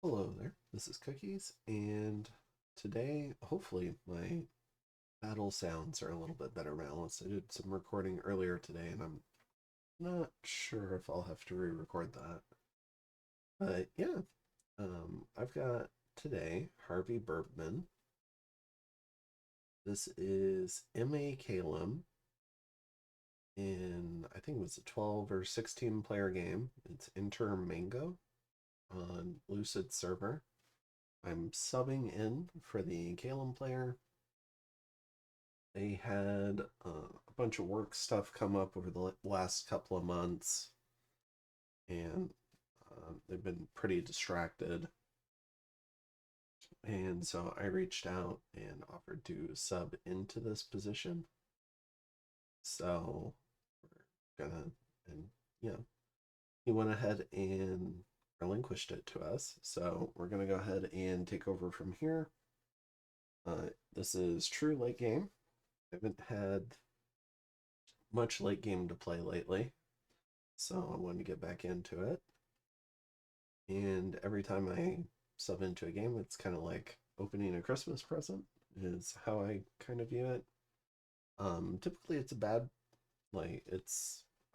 Hello there, this is Cookies, and today, hopefully, my battle sounds are a little bit better balanced. I did some recording earlier today, and I'm not sure if I'll have to re-record that. But yeah, I've got today Harvey Bergman. This is M.A. Caelum in, I think it was a 12 or 16 player game. It's Inter Mango on Lucid server. I'm subbing in for the Caelum player. They had a bunch of work stuff come up over the last couple of months, and they've been pretty distracted. And so I reached out and offered to sub into this position. So we're gonna, and yeah, he went ahead and relinquished it to us. So we're gonna go ahead and take over from here. This is true late game. I haven't had much late game to play lately, so I wanted to get back into it. And every time I sub into a game, it's kind of like opening a Christmas present, is how I kind of view it. Typically, it's a bad, like,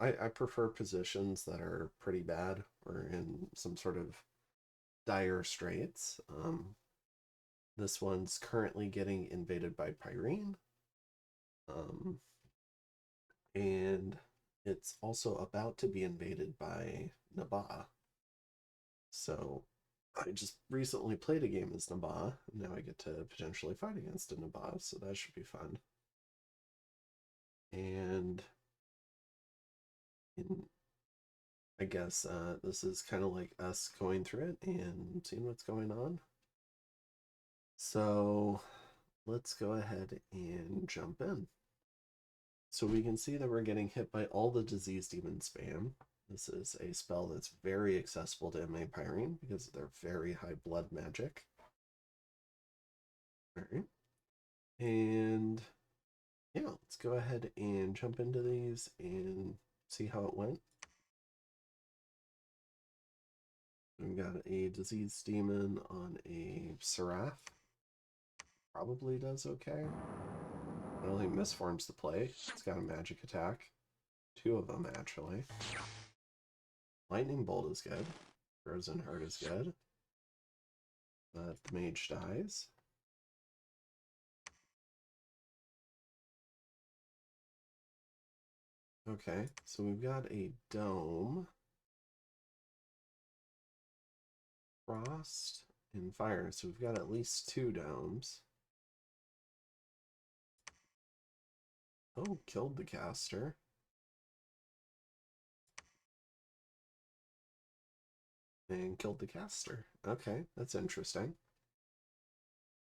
I prefer positions that are pretty bad or in some sort of dire straits. This one's currently getting invaded by Pyrene. Um, and it's also about to be invaded by Nabaa. So I just recently played a game as Nabaa, and now I get to potentially fight against a Nabaa, so that should be fun. And in, I guess this is kind of like us going through it and seeing what's going on. So let's go ahead and jump in. So we can see that we're getting hit by all the disease demon spam. This is a spell that's very accessible to MA Pyrene because of their very high blood magic. All right. And yeah, let's go ahead and jump into these and see how it went. We've got a disease demon on a Seraph. Probably does okay. I don't think Misform's the play. It's got a magic attack. Two of them, actually. Lightning Bolt is good. Frozen Heart is good. But the mage dies. Okay, so we've got a dome. Frost and fire. So we've got at least two domes. Oh, killed the caster. And killed the caster. Okay, that's interesting.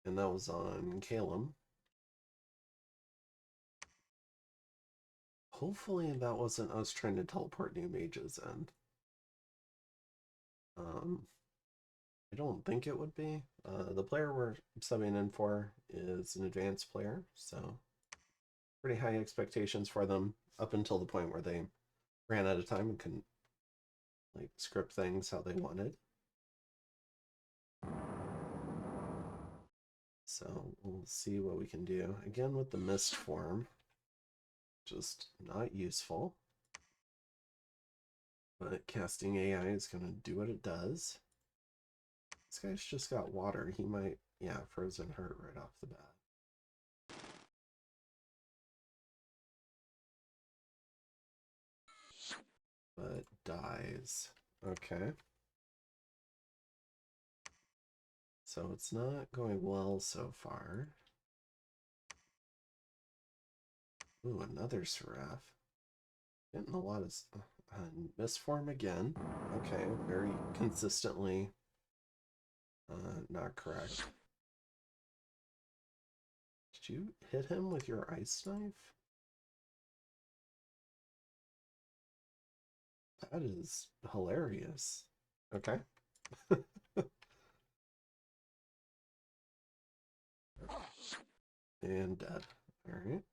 And that was on Caelum. Hopefully that wasn't us trying to teleport new mages in. I don't think it would be. The player we're subbing in for is an advanced player, so pretty high expectations for them up until the point where they ran out of time and couldn't like script things how they wanted. So we'll see what we can do. Again with the mist form, just not useful. But casting AI is going to do what it does. This guy's just got water. He might, yeah, Frozen Heart right off the bat. But dies. Okay. So it's not going well so far. Ooh, another Seraph. Getting a lot of misform again. Okay, very consistently not correct. Did you hit him with your ice knife? That is hilarious. Okay. And dead. Alright.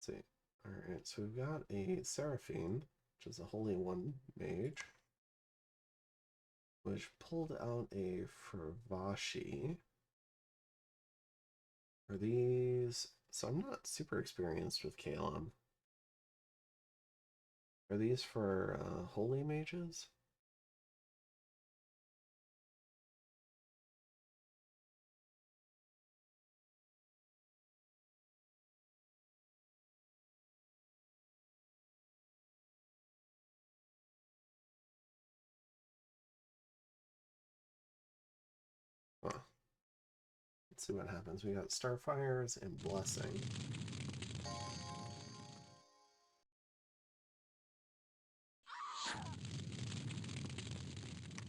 See. Alright, so we've got a Seraphine. which is a Holy One mage, which pulled out a Fravashi. Are these... So I'm not super experienced with Caelum. Are these for Holy Mages? Huh. Let's see what happens. We got Starfires and Blessing.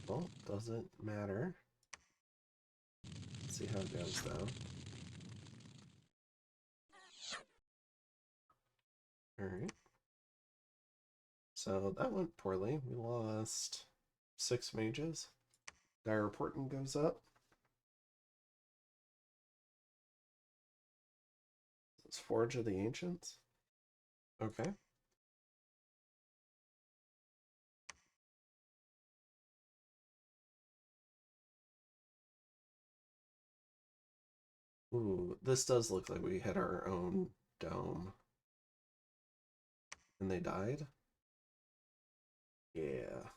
Well, doesn't matter. Let's see how it goes, though. Alright. So that went poorly. We lost 6 mages. Dire Portent goes up. It's Forge of the Ancients. Okay. Ooh, this does look like we hit our own dome. And they died? Yeah.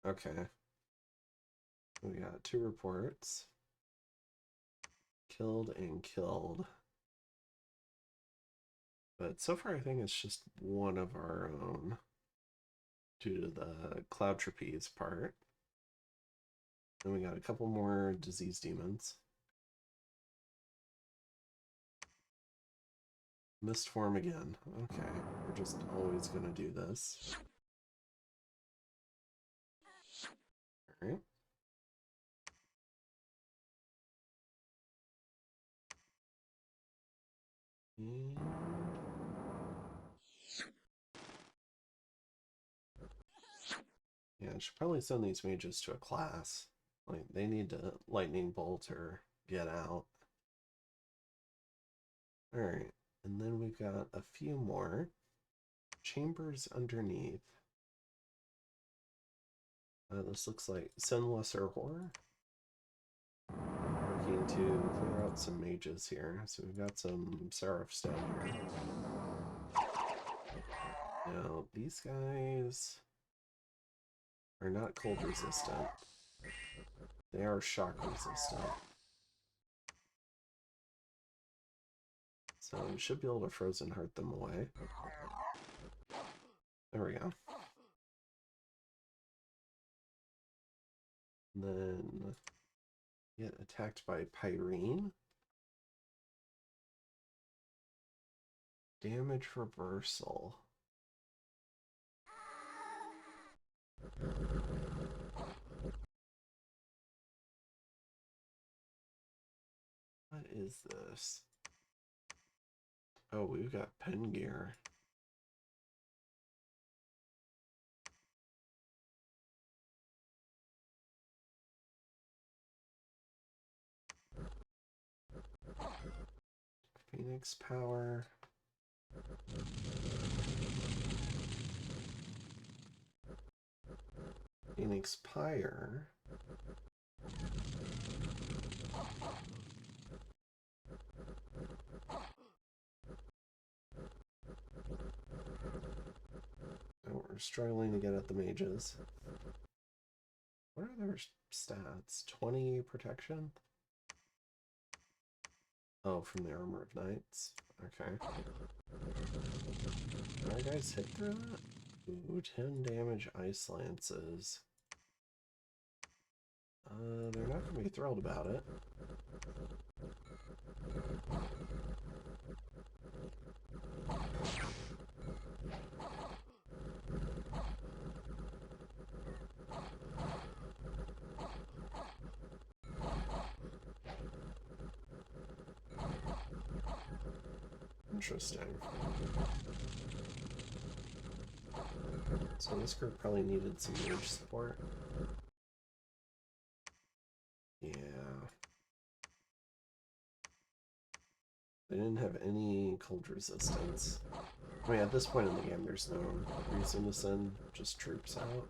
Okay. We got 2 reports. Killed and killed. But so far I think it's just one of our own due to the Cloud Trapeze part. And we got a couple more disease demons. Mist form again. Okay, we're just always gonna do this. Alright. And... yeah, I should probably send these mages to a class. Like, they need to lightning bolt or get out. Alright, and then we've got a few more. Chambers underneath. This looks like Send Lesser Horror. Working to clear out some mages here. So we've got some Seraphs down here. Now, these guys are not cold resistant. They are shock resistant. So we should be able to Frozen Heart them away. There we go. And then get attacked by Pyrene. Damage reversal. What is this? Oh, we've got pen gear. Phoenix power. Phoenix Pyre. Oh, we're struggling to get at the mages. What are their stats? 20 protection? Oh, from the Armor of Knights. Okay. Can our guys hit through that? Ooh, 10 damage Ice Lances. They're not going to be thrilled about it. Interesting. So this group probably needed some mage support. Yeah. They didn't have any cold resistance. I mean, at this point in the game, there's no reason to send just troops out.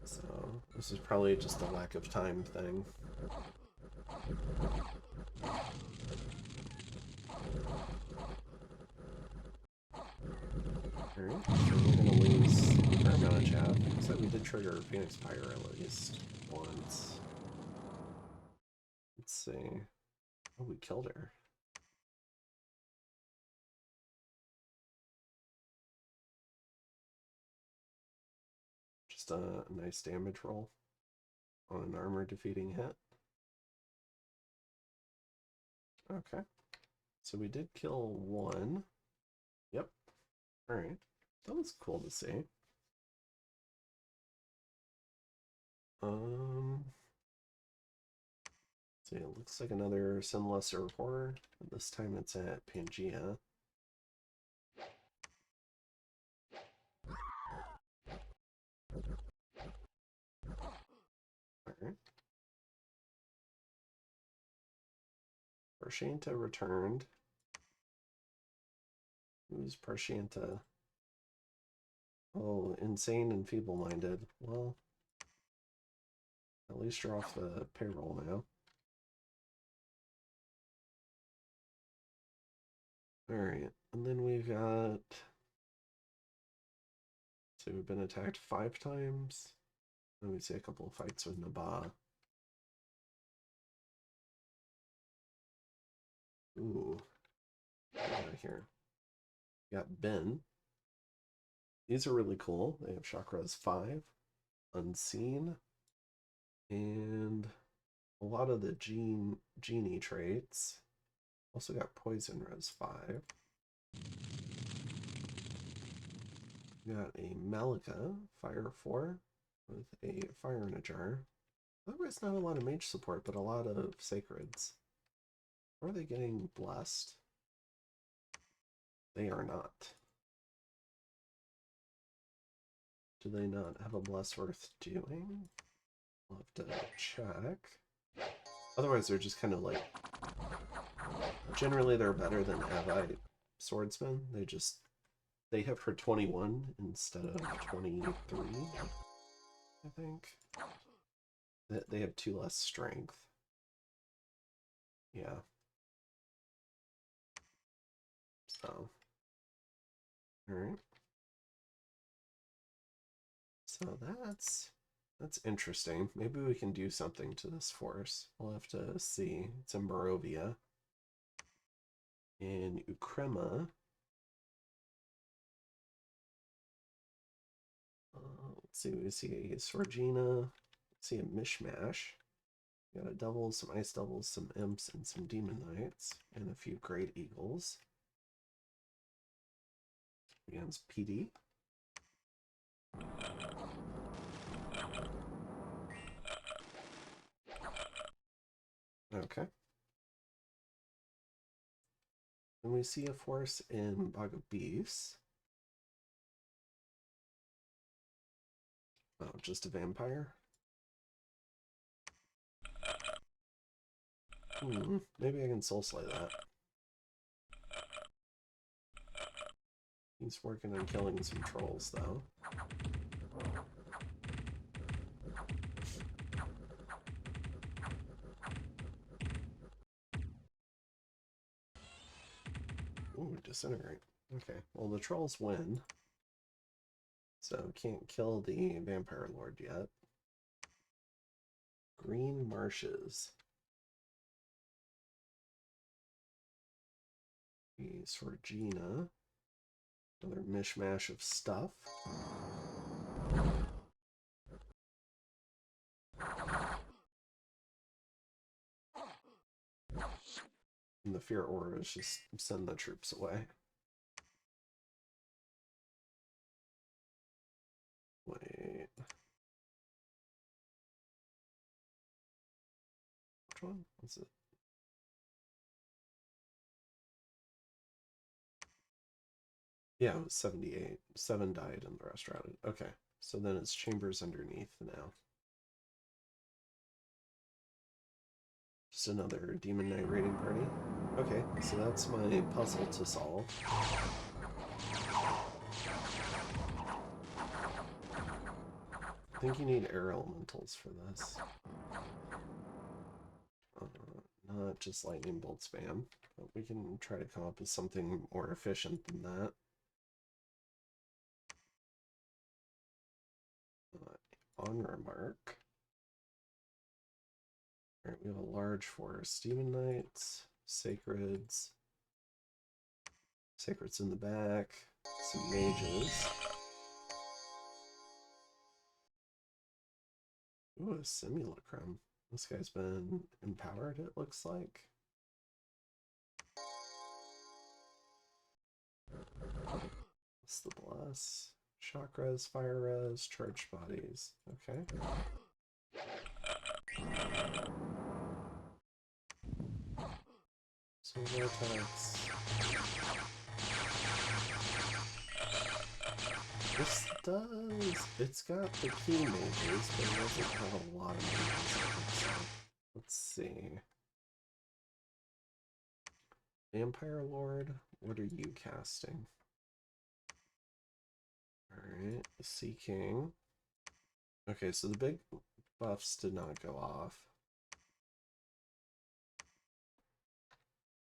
So, this is probably just a lack of time thing. Alright, so we're gonna lose a fair amount of chaff. Looks like we did trigger Phoenix Pyre at least once. Let's see. Oh, we killed her. Just a nice damage roll on an armor defeating hit. Okay. So we did kill one. Yep. Alright. That was cool to see. See, it looks like another Sin Lesser Horror. This time it's at Pangea. Alright. Parshienta returned. Who's Parshienta? Oh, insane and feeble-minded. Well, at least you're off the payroll now. Alright, and then we've got... So we've been attacked 5 times. Let me see a couple of fights with Naba. Ooh. Out here. We got Ben. These are really cool. They have Chakras 5, Unseen, and a lot of the genie traits. Also got Poison Res 5. We got a Malika, Fire 4, with a Fire in a Jar. Otherwise not a lot of mage support, but a lot of sacreds. Are they getting blessed? They are not. Do they not have a bless worth doing? I'll have to check. Otherwise they're just kind of like... Generally they're better than Avite swordsmen. They have her 21 instead of 23, I think. They have 2 less strength. Yeah. So. Alright. So that's interesting. Maybe we can do something to this force. We'll have to see. It's in Barovia. In Ukrema. Let's see, we see a Sorgina. Let's see a Mishmash. We got a double, some ice doubles, some imps, and some demon knights, and a few great eagles. Against PD. Okay. And we see a force in Bog of Beasts. Oh, just a vampire? Maybe I can soul slay that. He's working on killing some trolls, though. Ooh, disintegrate. Okay, well the trolls win. So can't kill the vampire lord yet. Green marshes. The Sorgina. Another mishmash of stuff. And the fear auras just send the troops away. Wait. Which one? What's it? Yeah, it was 78. 7 died and the rest routed. Okay, so then it's chambers underneath now. Just another Demon Knight raiding party. Okay, so that's my puzzle to solve. I think you need air elementals for this. Not just lightning bolt spam, but we can try to come up with something more efficient than that. On remark. Alright, we have a large forest. Demon Knights, Sacreds. Sacreds in the back. Some mages. Ooh, a simulacrum. This guy's been empowered, it looks like. What's the bless? Chakras, fire res, charged bodies. Okay. Silver attacks. This does. It's got the key mages, but it doesn't have a lot of mages. So let's see. Vampire Lord, what are you casting? Alright, Sea King. Okay, so the big buffs did not go off.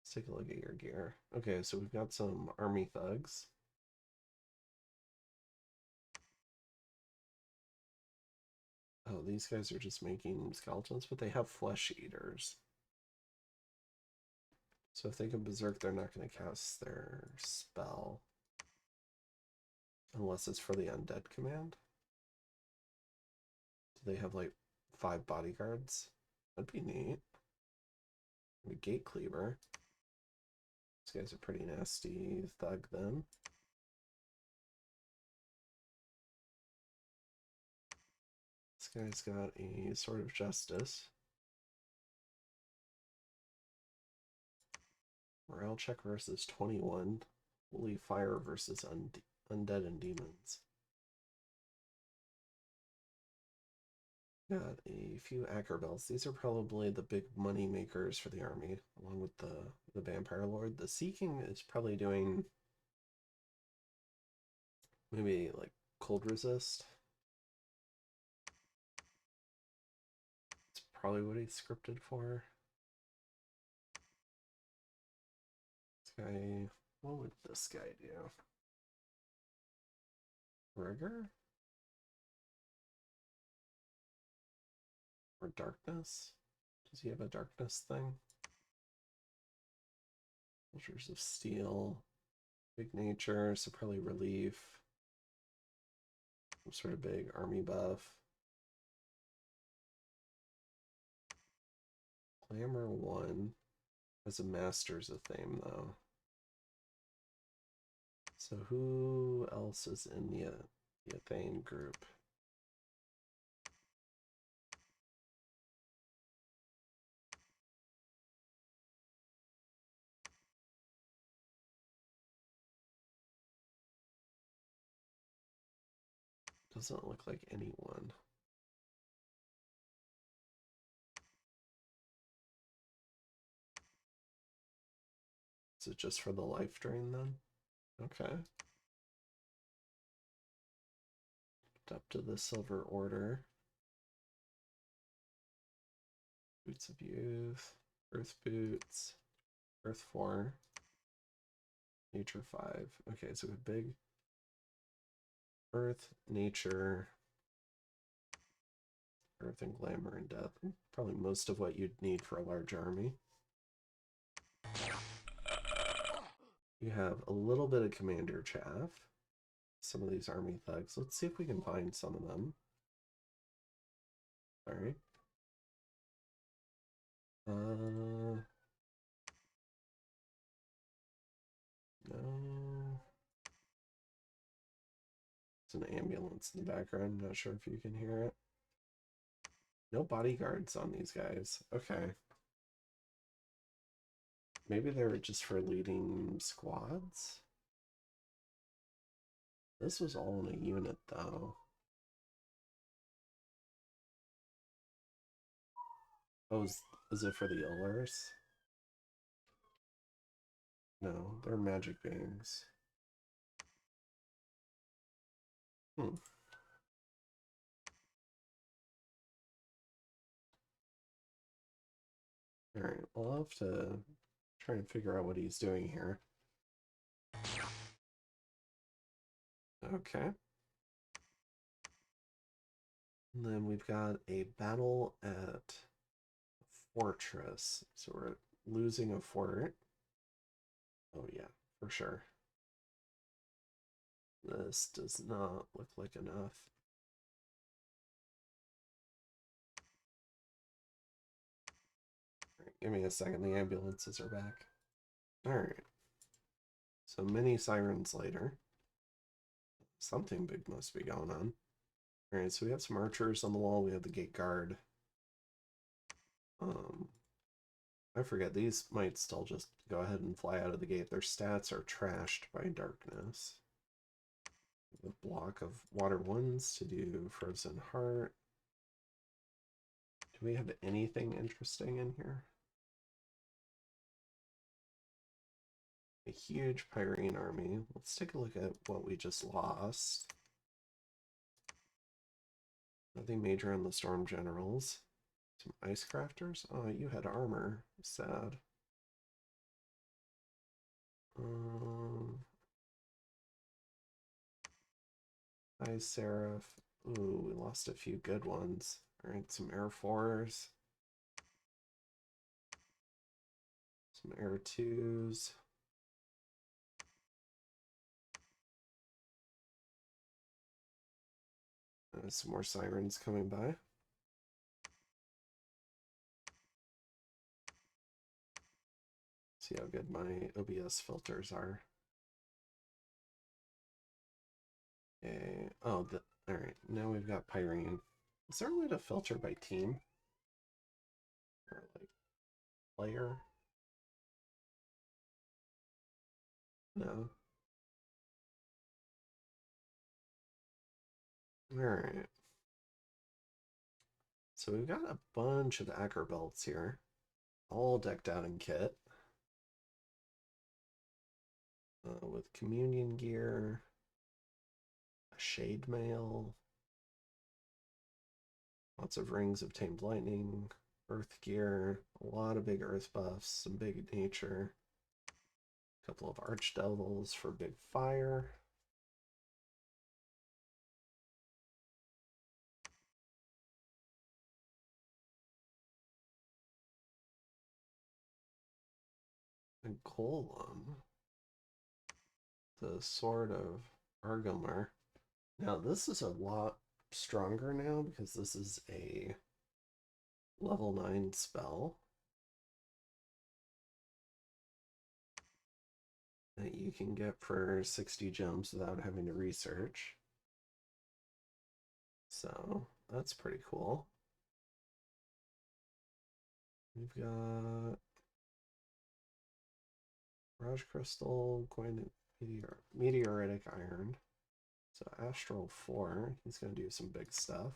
Let's take a look at your gear. Okay, so we've got some army thugs. Oh, these guys are just making skeletons, but they have flesh eaters. So if they can berserk, they're not going to cast their spell. Unless it's for the undead command. Do they have like 5 bodyguards? That'd be neat. A gate cleaver. These guys are pretty nasty thug then. This guy's got a Sword of Justice. Morale check versus 21. Holy fire versus undead and demons. Got a few Acker bells. These are probably the big money makers for the army, along with the Vampire Lord. The Sea King is probably doing maybe like cold resist. It's probably what he's scripted for. This guy, what would this guy do? Rigor? Or darkness? Does he have a darkness thing? Soldiers of Steel. Big nature, so probably relief. Some sort of big army buff. Glamour 1 as a master's a theme though. So who else is in the Athane group? Doesn't look like anyone. Is it just for the life drain then? Okay. Up to the Silver Order. Boots of Youth. Earth Boots. Earth 4. Nature 5. Okay, so we have big Earth, Nature, Earth and Glamour and Death. Probably most of what you'd need for a large army. You have a little bit of Commander Chaff. Some of these army thugs. Let's see if we can find some of them. Alright. No. There's an ambulance in the background. Not sure if you can hear it. No bodyguards on these guys. Okay. Maybe they were just for leading squads? This was all in a unit, though. Oh, Is it for the Illers? No, they're magic beings. Hmm. Alright, I'll have to try and figure out what he's doing here. Okay. And then we've got a battle at Fortress. So we're losing a fort. Oh yeah, for sure. This does not look like enough. Right, give me a second, the ambulances are back. Alright. So many sirens later. Something big must be going on. Alright, so we have some archers on the wall, we have the gate guard. I forget, these might still just go ahead and fly out of the gate. Their stats are trashed by darkness. The block of water ones to do Frozen Heart. Do we have anything interesting in here? A huge Pyrene army. Let's take a look at what we just lost. Nothing major on the Storm Generals. Some Ice Crafters. Oh, you had armor. Sad. Ice Seraph. Ooh, we lost a few good ones. Alright, some Air 4s. Some Air 2s. Some more sirens coming by. See how good my OBS filters are. Okay. Oh, all right. Now we've got Pyrene. Is there a way to filter by team? Or like player? No. All right. So we've got a bunch of Acker belts here, all decked out in kit. With communion gear, a shade mail, lots of rings of tamed lightning, earth gear, a lot of big earth buffs, some big nature, a couple of archdevils for big fire. And Caelum, the sword of Argomar. Now this is a lot stronger now because this is a level 9 spell that you can get for 60 gems without having to research. So that's pretty cool. We've got Raj Crystal, going to Meteoritic Iron. So Astral 4, he's going to do some big stuff.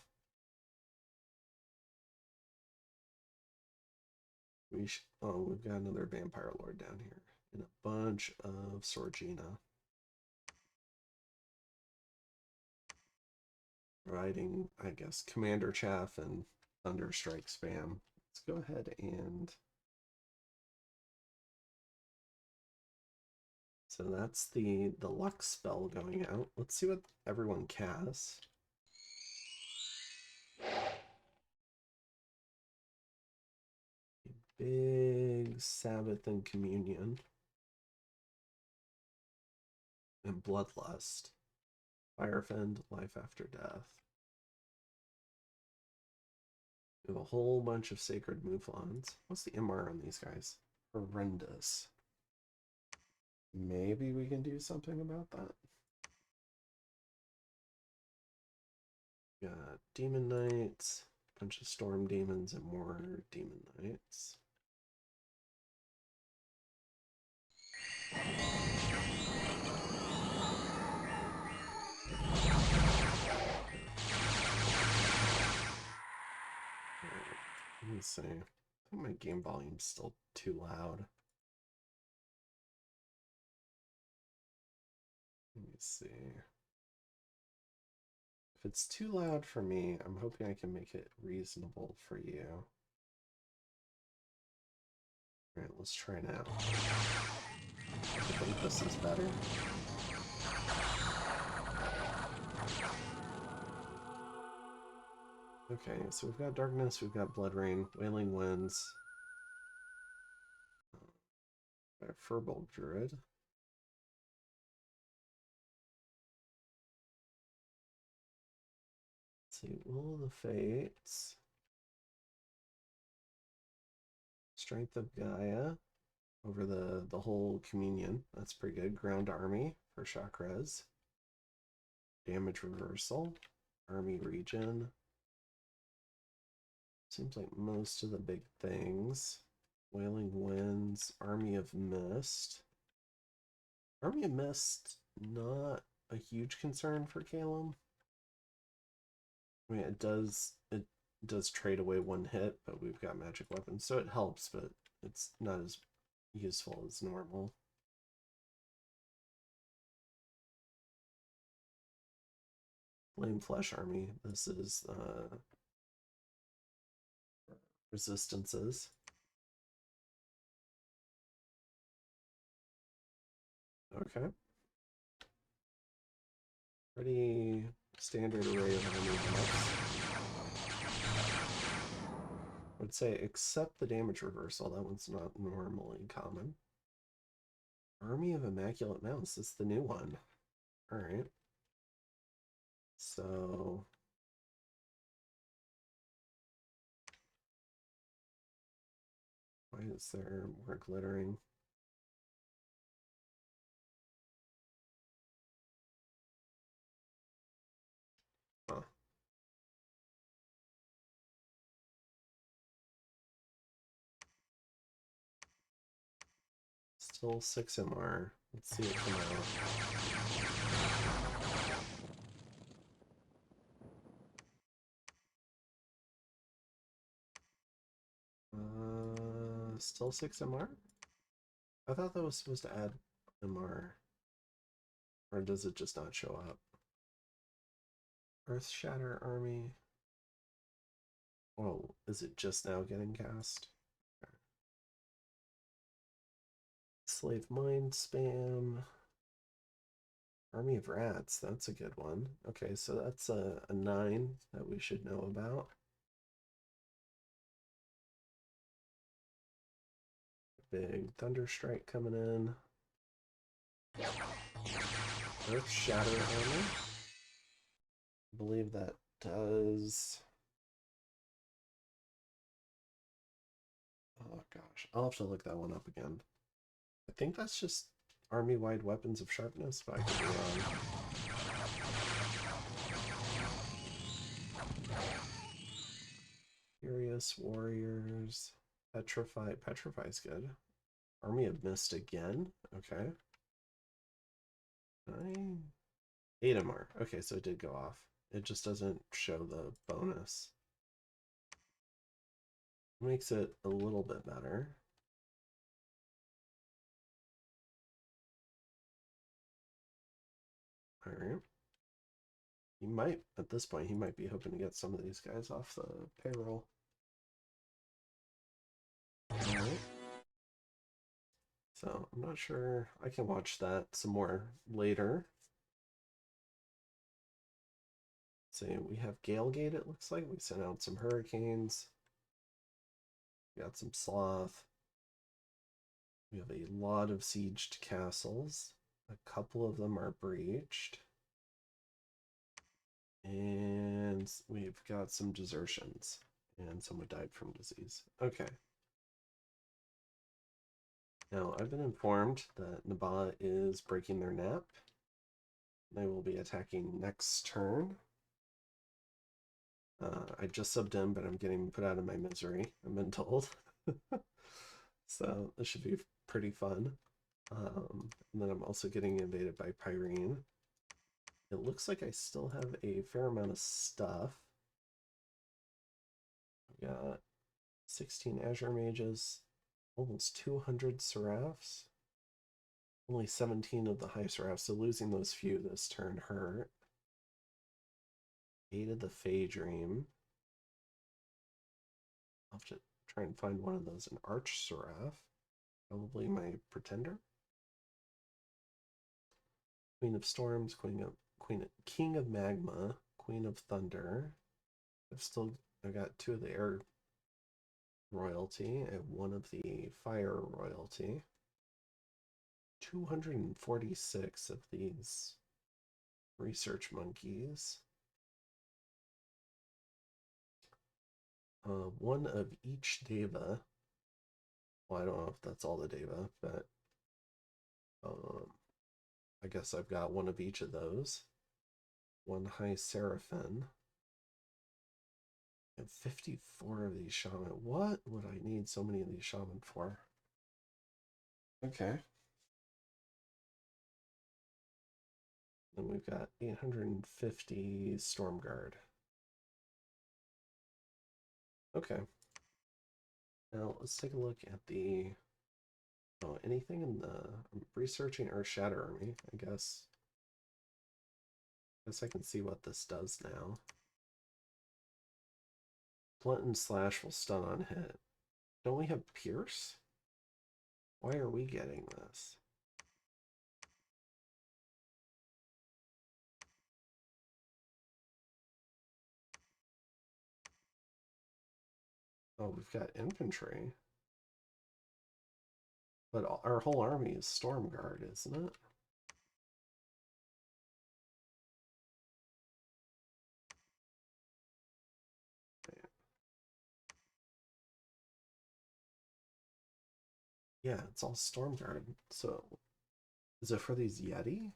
We've got another Vampire Lord down here. And a bunch of Sorgina. Providing, I guess, Commander Chaff and Thunderstrike spam. Let's go ahead and... So that's the luck spell going out. Let's see what everyone casts. Big Sabbath and Communion. And Bloodlust. Firefend, Life After Death. We have a whole bunch of Sacred Mouflons. What's the MR on these guys? Horrendous. Maybe we can do something about that. Got Demon Knights, a bunch of Storm Demons, and more Demon Knights. Let me see. think my game volume's still too loud. Let me see. If it's too loud for me, I'm hoping I can make it reasonable for you. All right, let's try now. I think this is better. Okay, so we've got Darkness, we've got Blood Rain, Wailing Winds, Firbolg Druid. Let's see, Will of the Fates, Strength of Gaia over the whole communion. That's pretty good. Ground Army for shock res. Damage reversal, army regen. Seems like most of the big things. Wailing Winds, Army of Mist. Army of Mist, not a huge concern for Caelum. I mean, it does trade away one hit, but we've got magic weapons, so it helps, but it's not as useful as normal. Flame Flesh Army. This is resistances. Okay. Pretty standard array of enemies. I would say except the damage reversal. That one's not normally common. Army of Immaculate Mouse. This is the new one. Alright. So why is there more glittering? Huh. Still 6 MR. Let's see it come out. Still 6 MR? I thought that was supposed to add MR. Or does it just not show up? Earth Shatter Army. Oh, is it just now getting cast? Okay. Slave Mind Spam. Army of Rats, that's a good one. Okay, so that's a 9 that we should know about. Big Thunderstrike coming in. Earth Shatter Armor. I believe that does... Oh gosh, I'll have to look that one up again. I think that's just army-wide weapons of sharpness, but I could be wrong. Furious Warriors. Petrify. Petrify's good. Army of Mist again. Okay. 9. 8 MR. Okay, so it did go off. It just doesn't show the bonus. Makes it a little bit better. Alright. He might, at this point, he might be hoping to get some of these guys off the payroll. Alright. So, I'm not sure. I can watch that some more later. See, we have Galegate, it looks like. We sent out some Hurricanes. We got some Sloth. We have a lot of sieged castles. A couple of them are breached. And we've got some desertions. And someone died from disease. Okay. Now, I've been informed that Naba is breaking their nap. They will be attacking next turn. I just subbed in, but I'm getting put out of my misery, I've been told. So this should be pretty fun. And then I'm also getting invaded by Pyrene. It looks like I still have a fair amount of stuff. I've got 16 Azure Mages, almost 200 Seraphs. Only 17 of the high Seraphs, so losing those few this turn hurt. Aided the Fey Dream. I'll have to try and find one of those, an Arch Seraph. Probably my Pretender. Queen of Storms, King of Magma, Queen of Thunder. I've got 2 of the Air Royalty and 1 of the Fire Royalty. 246 of these research monkeys. 1 of each Deva. Well, I don't know if that's all the Deva, but I guess I've got 1 of each of those. 1 High Seraphim. And 54 of these Shaman. What would I need so many of these Shaman for? Okay. Then we've got 850 Storm Guard. Okay. Now let's take a look at the... Oh, anything in the... I'm researching Earth Shatter Army, I guess. I guess I can see what this does now. Blunt and Slash will stun on hit. Don't we have Pierce? Why are we getting this? Oh, we've got infantry. But our whole army is Storm Guard, isn't it? Yeah, it's all Storm Guard. So, is it for these Yeti?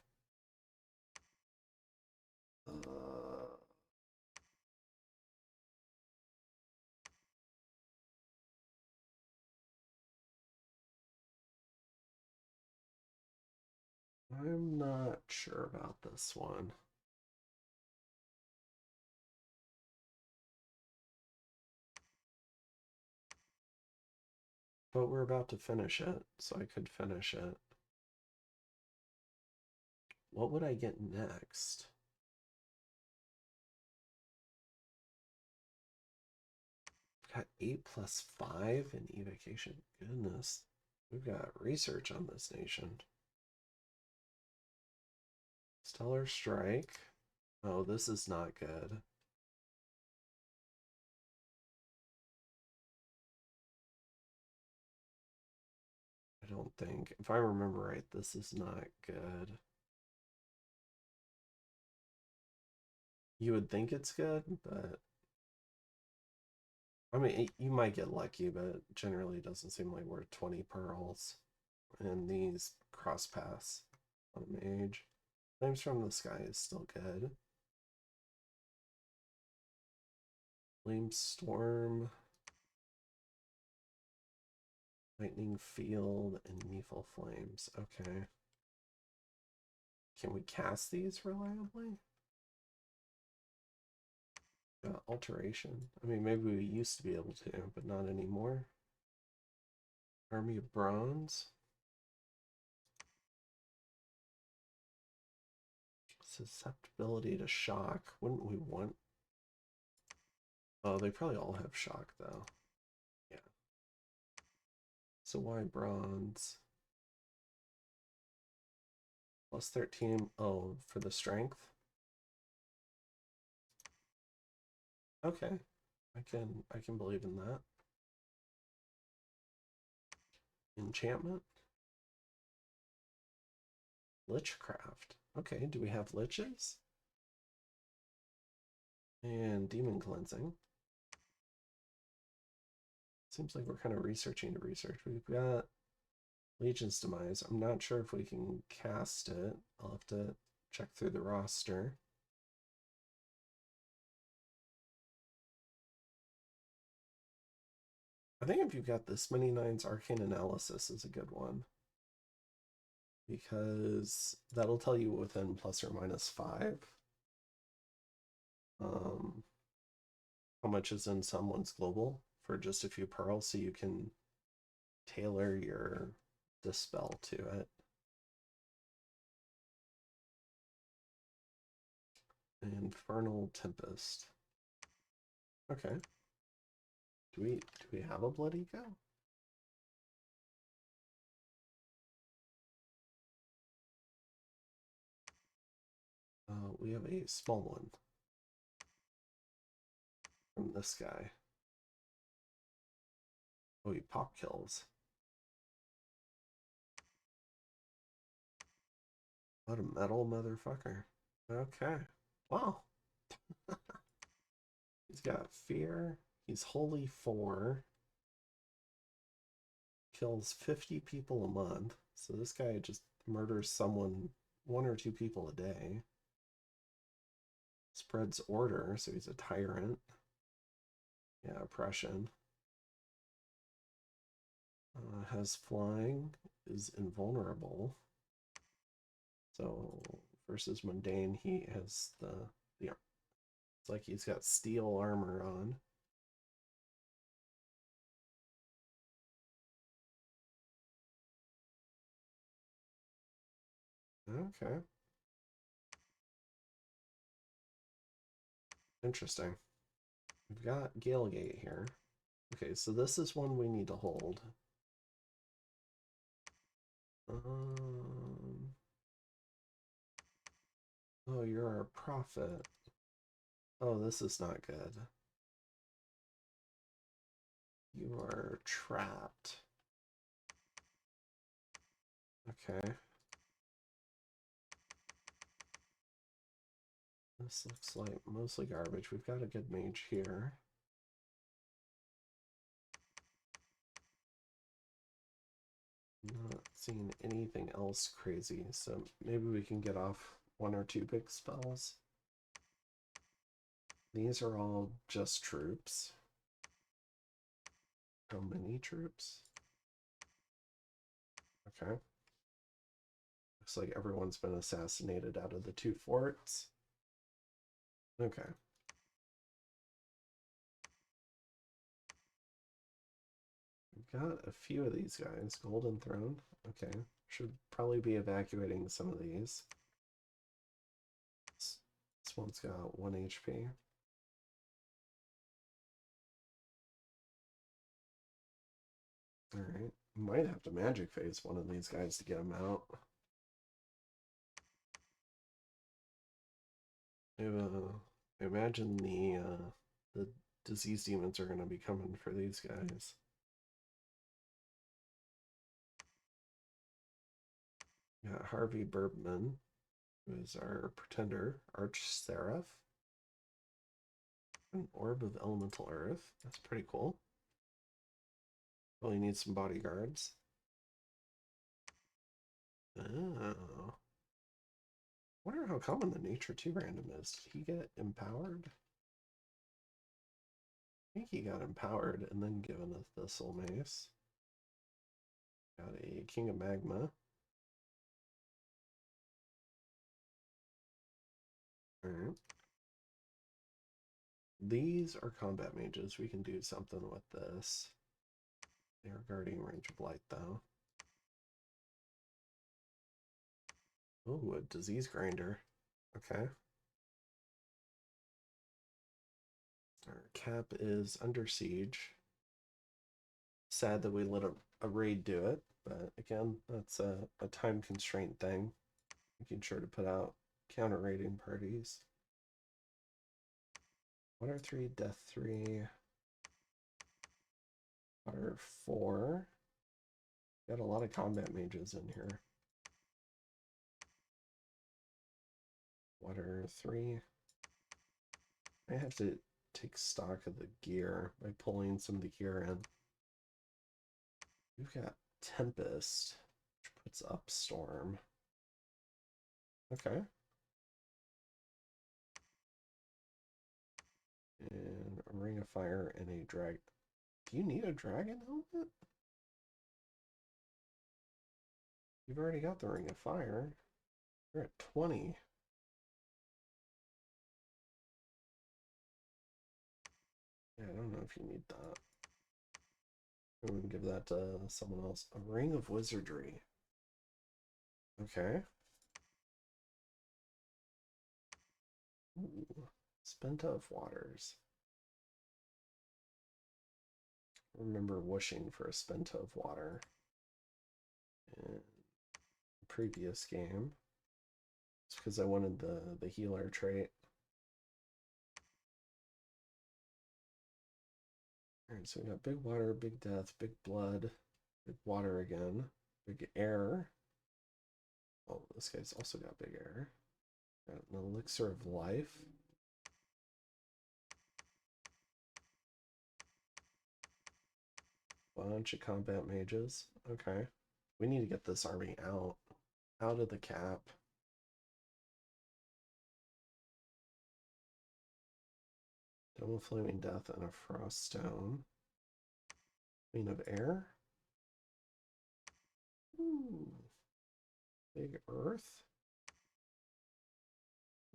I'm not sure about this one. But we're about to finish it, so I could finish it. What would I get next? Got 8+5 in evocation. Goodness. We've got research on this nation. Stellar Strike. Oh, this is not good. I don't think. If I remember right, this is not good. You would think it's good, but... I mean, you might get lucky, but it generally doesn't seem like we're 20 pearls. And these cross pass on a mage. Flames from the Sky is still good. Flame Storm. Lightning Field and Nephil Flames. Okay. Can we cast these reliably? Alteration. I mean, maybe we used to be able to, but not anymore. Army of Bronze. Susceptibility to shock. Wouldn't we want... Oh, they probably all have shock, though. Yeah. So why bronze? Plus 13. Oh, for the strength? Okay. I can believe in that. Enchantment? Lichcraft. Okay, do we have liches? And demon cleansing. Seems like we're kind of researching to research. We've got Legion's Demise. I'm not sure if we can cast it. I'll have to check through the roster. I think if you've got this many 9s, Arcane Analysis is a good one. Because that'll tell you within ±5 how much is in someone's global for just a few pearls so you can tailor your dispel to it. Infernal Tempest. Okay. Do we have a blood eco? We have a small one from this guy. Oh, he pop kills. What a metal motherfucker. Okay. Wow. He's got fear. He's holy 4. Kills 50 people a month. So this guy just murders someone, 1 or 2 people a day. Spreads order, so he's a tyrant. Yeah, oppression. Has flying, is invulnerable. So versus mundane, he has the it's like he's got steel armor on. Okay. Interesting. We've got Galegate here. Okay, so this is one we need to hold. Oh, you're a prophet. Oh, this is not good. You are trapped. Okay. This looks like mostly garbage. We've got a good mage here. Not seeing anything else crazy, so maybe we can get off 1 or 2 big spells. These are all just troops. How many troops? Okay. Looks like everyone's been assassinated out of the 2 forts. Okay. We've got a few of these guys. Golden Throne. Okay. Should probably be evacuating some of these. This one's got 1 HP. Alright. Might have to magic phase one of these guys to get him out. I imagine the disease demons are going to be coming for these guys. Got Harvey Burbman, who is our pretender, Arch Seraph. An Orb of Elemental Earth. That's pretty cool. Probably need some bodyguards. Oh. Wonder how common the Nature 2 random is. Did he get empowered? I think he got empowered and then given a Thistle Mace. Got a King of Magma. Alright. These are combat mages. We can do something with this. They are guarding range of light, though. Oh, a disease grinder. Okay. Our cap is under siege. Sad that we let a raid do it, but again, that's a time constraint thing. Making sure to put out counter raiding parties. Water 3, Death 3. Water 4. Got a lot of combat mages in here. Water 3. I have to take stock of the gear by pulling some of the gear in. We've got Tempest, which puts up Storm. Okay. And a Ring of Fire and a Dragon. Do you need a Dragon helmet? You've already got the Ring of Fire. You're at 20. Yeah, I don't know if you need that. I'm gonna give that to someone else. A ring of wizardry. Okay. Ooh. Spent of waters. Remember wishing for a spent of water in the previous game. It's because I wanted the healer trait. Alright, so we got big water, big death, big blood, big water again, big air. Oh, this guy's also got big air. Got an elixir of life. Bunch of combat mages. Okay. We need to get this army out. Out of the cap. Dome of Flaming Death and a Frost Stone. Queen of Air. Ooh. Big Earth.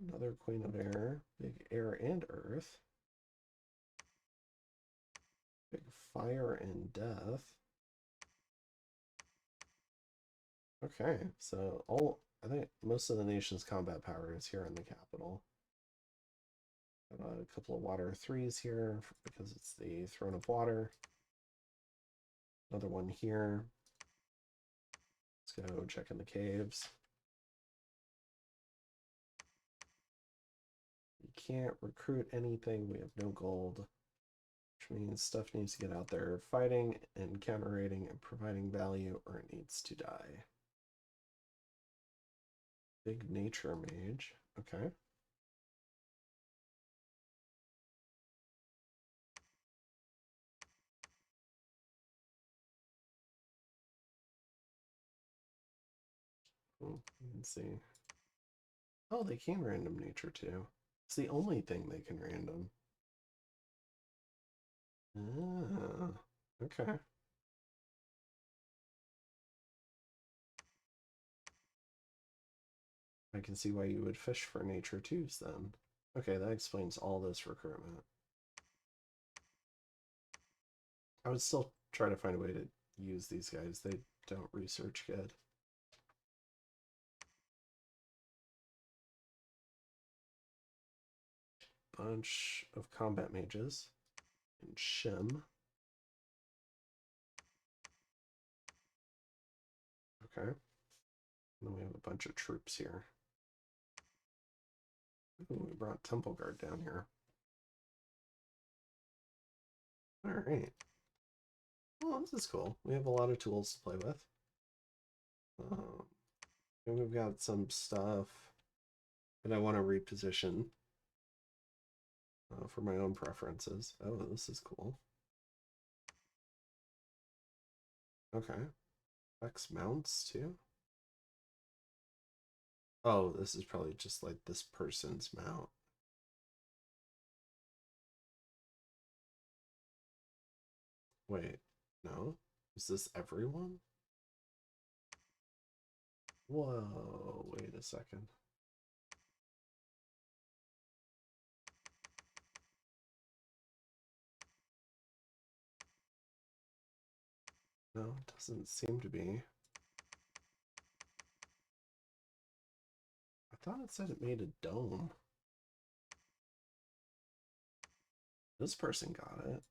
Another Queen of Air. Big Air and Earth. Big Fire and Death. Okay, so I think most of the nation's combat power is here in the capital. Got a couple of water threes here because it's the Throne of Water. Another one here. Let's go check in the caves. We can't recruit anything. We have no gold, which means stuff needs to get out there fighting and counter-raiding and providing value, or it needs to die. Big nature mage. Okay. Oh, you can see. Oh, they can random nature too. It's the only thing they can random. Ah, okay. I can see why you would fish for nature twos then. Okay, that explains all this recruitment. I would still try to find a way to use these guys. They don't research good. Bunch of combat mages and Shim. Okay. And then we have a bunch of troops here. Ooh, we brought Temple Guard down here. Alright. Well, this is cool. We have a lot of tools to play with. And we've got some stuff that I want to reposition for my own preferences. Oh, this is cool. Okay. X mounts too. Oh, this is probably just like this person's mount. Wait, no? Is this everyone? Whoa, wait a second. No, it doesn't seem to be. I thought it said it made a dome. This person got it.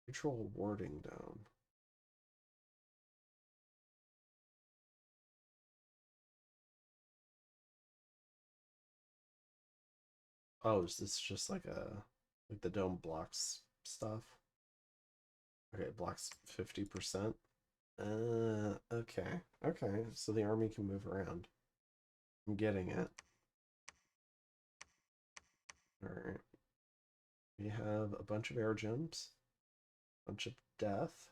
Neutral warding dome. Oh, is this just like the dome blocks stuff? Okay, it blocks 50%. Okay. Okay, so the army can move around. I'm getting it. Alright. We have a bunch of air gems. A bunch of death.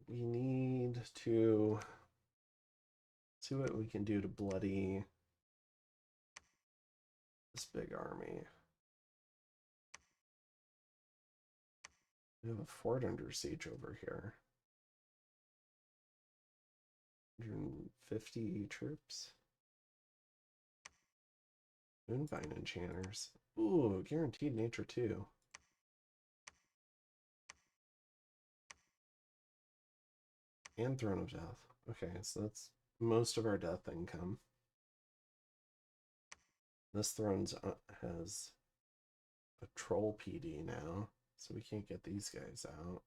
We need to see what we can do to bloody this big army. We have a fort under siege over here. 150 troops. Moonvine enchanters. Ooh, guaranteed nature too. And Throne of Death. Okay, so that's most of our death income. This throne has a troll PD now, so we can't get these guys out.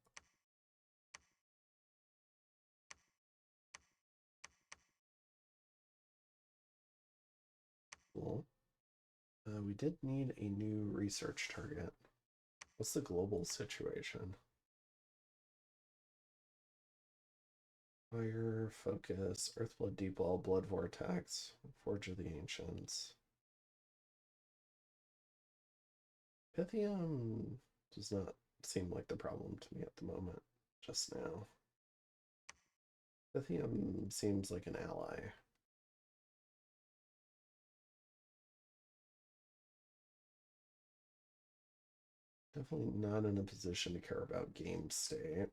Cool. We did need a new research target. What's the global situation? Fire, Focus, Earthblood, Deepwell, Blood Vortex, Forge of the Ancients. Pythium does not seem like the problem to me at the moment, just now. Pythium seems like an ally. Definitely not in a position to care about game state.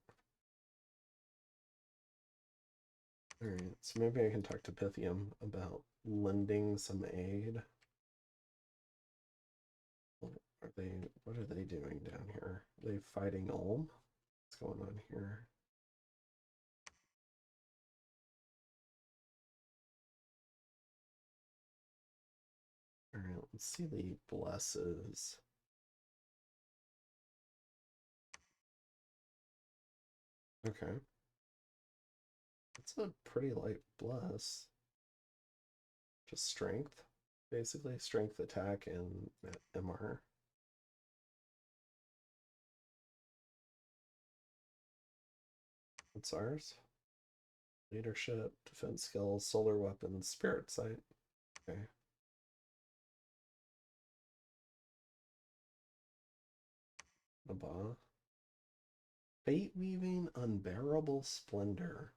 Alright, so maybe I can talk to Pythium about lending some aid. What are they doing down here? Are they fighting Ulm? What's going on here? Alright, let's see the blesses. Okay. It's a pretty light bless. Just strength, basically. Strength, attack, and MR. What's ours? Leadership, defense skills, solar weapons, spirit sight. Okay. Nabah. Fate weaving, unbearable splendor.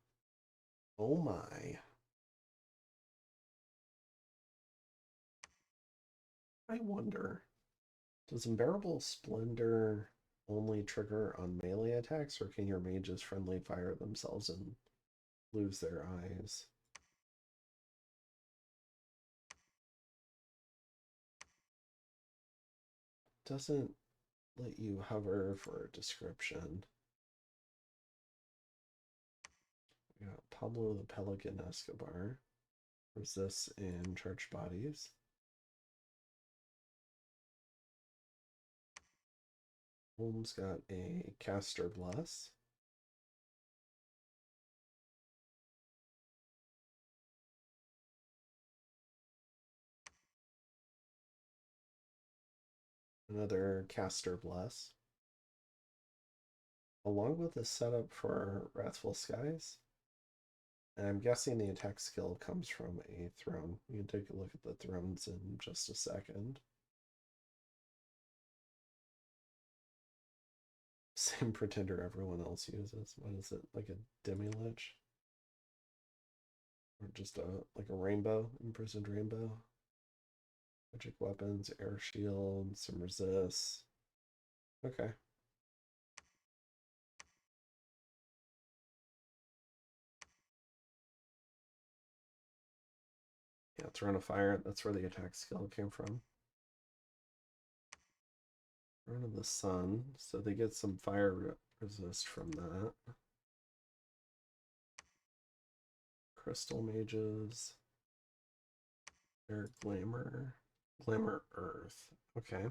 Oh my. I wonder, does unbearable splendor only trigger on melee attacks, or can your mages friendly fire themselves and lose their eyes? Doesn't let you hover for a description. We got Pablo the Pelican Escobar. Resist in charged bodies. Holmes got a caster bless. Another caster bless. Along with the setup for Wrathful Skies. And I'm guessing the attack skill comes from a throne. You can take a look at the thrones in just a second. Same pretender everyone else uses. What is it? Like a demi-lich? Or just like a rainbow, imprisoned rainbow? Magic weapons, air shield, some resist. Okay. Yeah, Throne of Fire, that's where the attack skill came from. Throne of the Sun, so they get some fire resist from that. Crystal Mages. Their Glamour. Glamour Earth. Okay.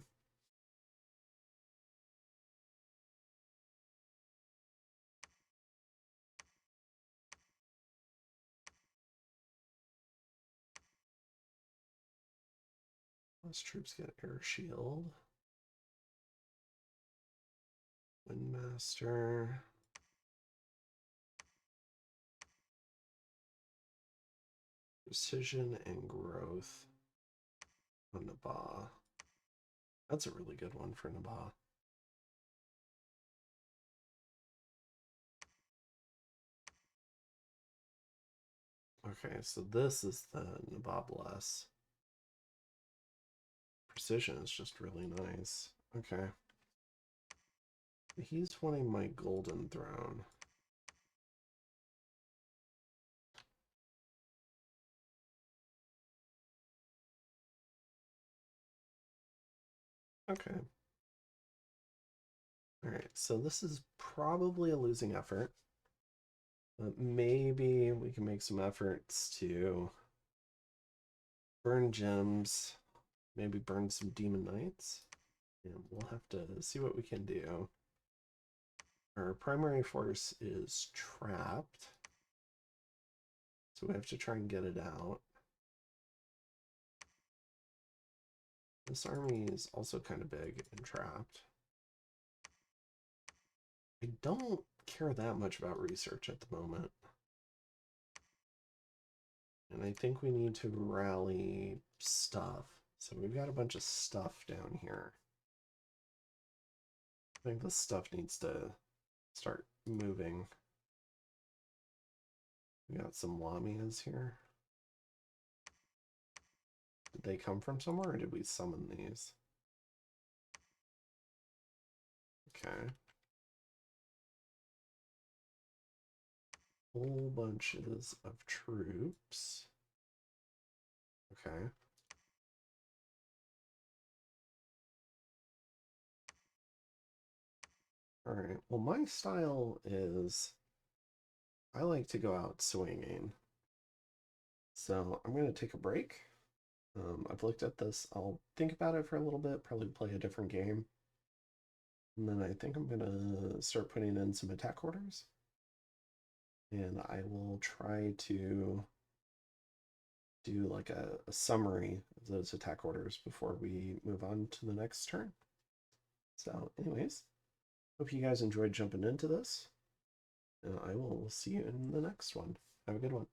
Most troops get air shield. Windmaster. Precision and growth on Nabah. That's a really good one for Nabah. Okay, so this is the Nabah Bless. Precision is just really nice. Okay. He's wanting my Golden Throne. Okay. All right, so this is probably a losing effort. But maybe we can make some efforts to burn gems, maybe burn some demon knights. And we'll have to see what we can do. Our primary force is trapped, so we have to try and get it out. This army is also kind of big and trapped. I don't care that much about research at the moment. And I think we need to rally stuff. So we've got a bunch of stuff down here. I think this stuff needs to start moving. We got some Lamias here. Did they come from somewhere, or did we summon these? Okay. Whole bunches of troops. Okay. All right. Well, my style is I like to go out swinging. So I'm going to take a break. I've looked at this. I'll think about it for a little bit, probably play a different game. And then I think I'm going to start putting in some attack orders. And I will try to do like a summary of those attack orders before we move on to the next turn. So anyways, hope you guys enjoyed jumping into this. And I will see you in the next one. Have a good one.